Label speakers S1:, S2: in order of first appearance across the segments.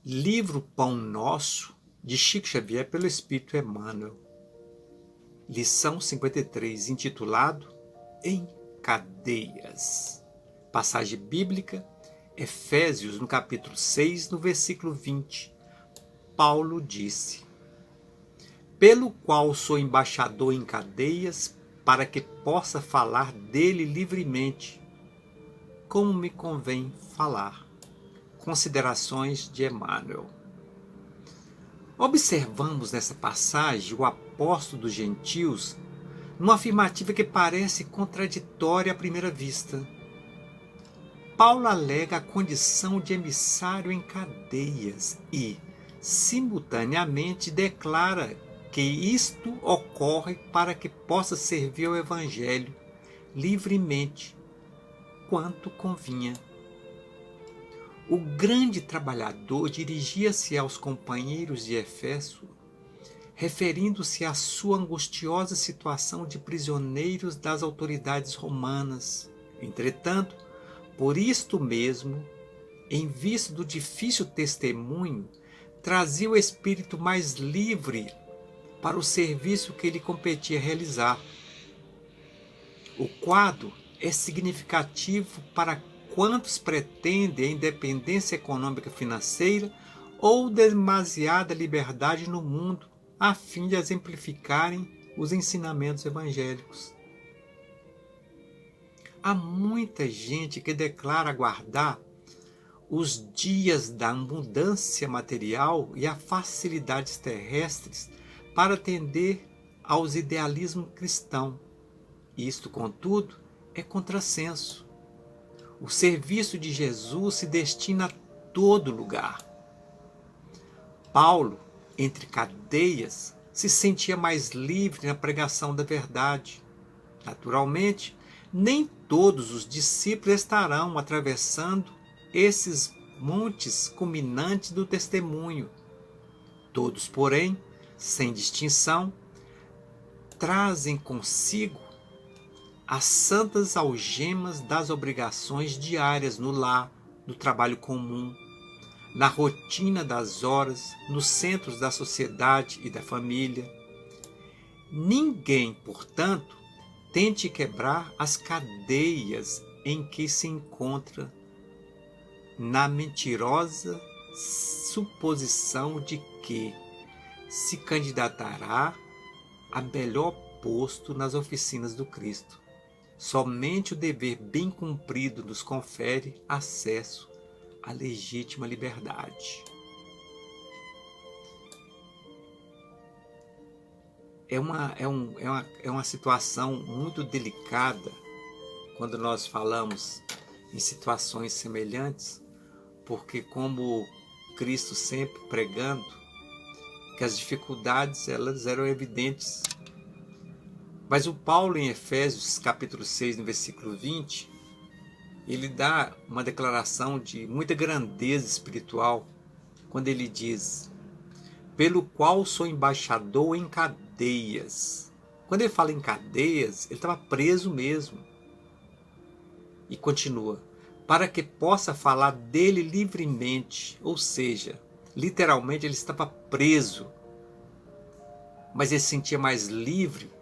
S1: Livro Pão Nosso, de Chico Xavier, pelo Espírito Emmanuel. Lição 53, intitulado Em Cadeias. Passagem bíblica, Efésios, no capítulo 6, no versículo 20. Paulo disse: pelo qual sou embaixador em cadeias, para que possa falar dele livremente, como me convém falar. Considerações de Emmanuel. Observamos nessa passagem o apóstolo dos gentios numa afirmativa que parece contraditória à primeira vista. Paulo alega a condição de emissário em cadeias e, simultaneamente, declara que isto ocorre para que possa servir ao Evangelho livremente, quanto convinha. O grande trabalhador dirigia-se aos companheiros de Éfeso, referindo-se à sua angustiosa situação de prisioneiros das autoridades romanas. Entretanto, por isto mesmo, em vista do difícil testemunho, trazia o espírito mais livre para o serviço que lhe competia realizar. O quadro é significativo para quantos pretendem a independência econômica financeira ou demasiada liberdade no mundo, a fim de exemplificarem os ensinamentos evangélicos. Há muita gente que declara aguardar os dias da abundância material e as facilidades terrestres para atender aos idealismos cristãos. Isto, contudo, é contrassenso. O serviço de Jesus se destina a todo lugar. Paulo, entre cadeias, se sentia mais livre na pregação da verdade. Naturalmente, nem todos os discípulos estarão atravessando esses montes culminantes do testemunho. Todos, porém, sem distinção, trazem consigo as santas algemas das obrigações diárias no lar, no trabalho comum, na rotina das horas, nos centros da sociedade e da família. Ninguém, portanto, tente quebrar as cadeias em que se encontra na mentirosa suposição de que se candidatará a melhor posto nas oficinas do Cristo. Somente o dever bem cumprido nos confere acesso à legítima liberdade. É uma situação muito delicada quando nós falamos em situações semelhantes, porque como Cristo sempre pregando, que as dificuldades elas eram evidentes. Mas o Paulo em Efésios capítulo 6, no versículo 20, ele dá uma declaração de muita grandeza espiritual, quando ele diz: pelo qual sou embaixador em cadeias. Quando ele fala em cadeias, ele estava preso mesmo. E continua: para que possa falar dele livremente, ou seja, literalmente ele estava preso, mas ele se sentia mais livre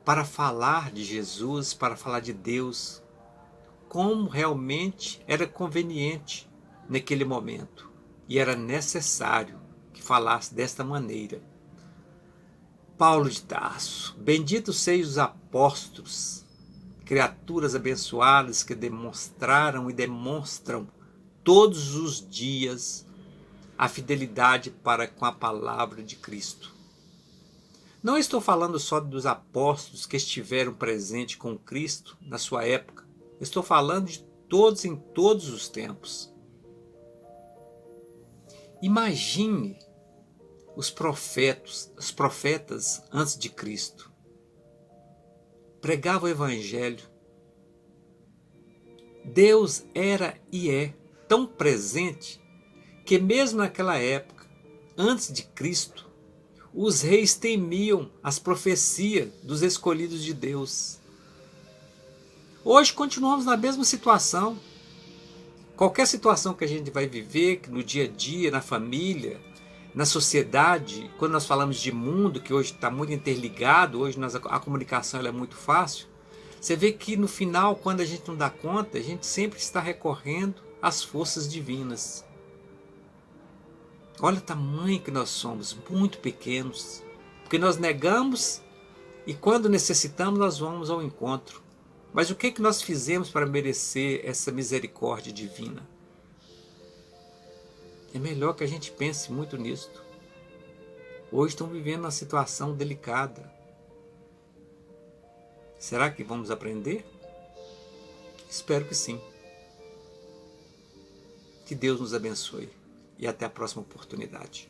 S1: para falar de Jesus, para falar de Deus, como realmente era conveniente naquele momento. E era necessário que falasse desta maneira. Paulo de Tarso: benditos sejam os apóstolos, criaturas abençoadas que demonstraram e demonstram todos os dias a fidelidade para com a palavra de Cristo. Não estou falando só dos apóstolos que estiveram presentes com Cristo na sua época. Estou falando de todos em todos os tempos. Imagine os profetas antes de Cristo. Pregavam o Evangelho. Deus era e é tão presente que mesmo naquela época, antes de Cristo, os reis temiam as profecias dos escolhidos de Deus. Hoje continuamos na mesma situação. Qualquer situação que a gente vai viver, no dia a dia, na família, na sociedade, quando nós falamos de mundo, que hoje está muito interligado, hoje a comunicação ela é muito fácil, você vê que no final, quando a gente não dá conta, a gente sempre está recorrendo às forças divinas. Olha o tamanho que nós somos, muito pequenos, porque nós negamos e quando necessitamos nós vamos ao encontro. Mas o que nós fizemos para merecer essa misericórdia divina? É melhor que a gente pense muito nisto. Hoje estão vivendo uma situação delicada. Será que vamos aprender? Espero que sim. Que Deus nos abençoe e até a próxima oportunidade.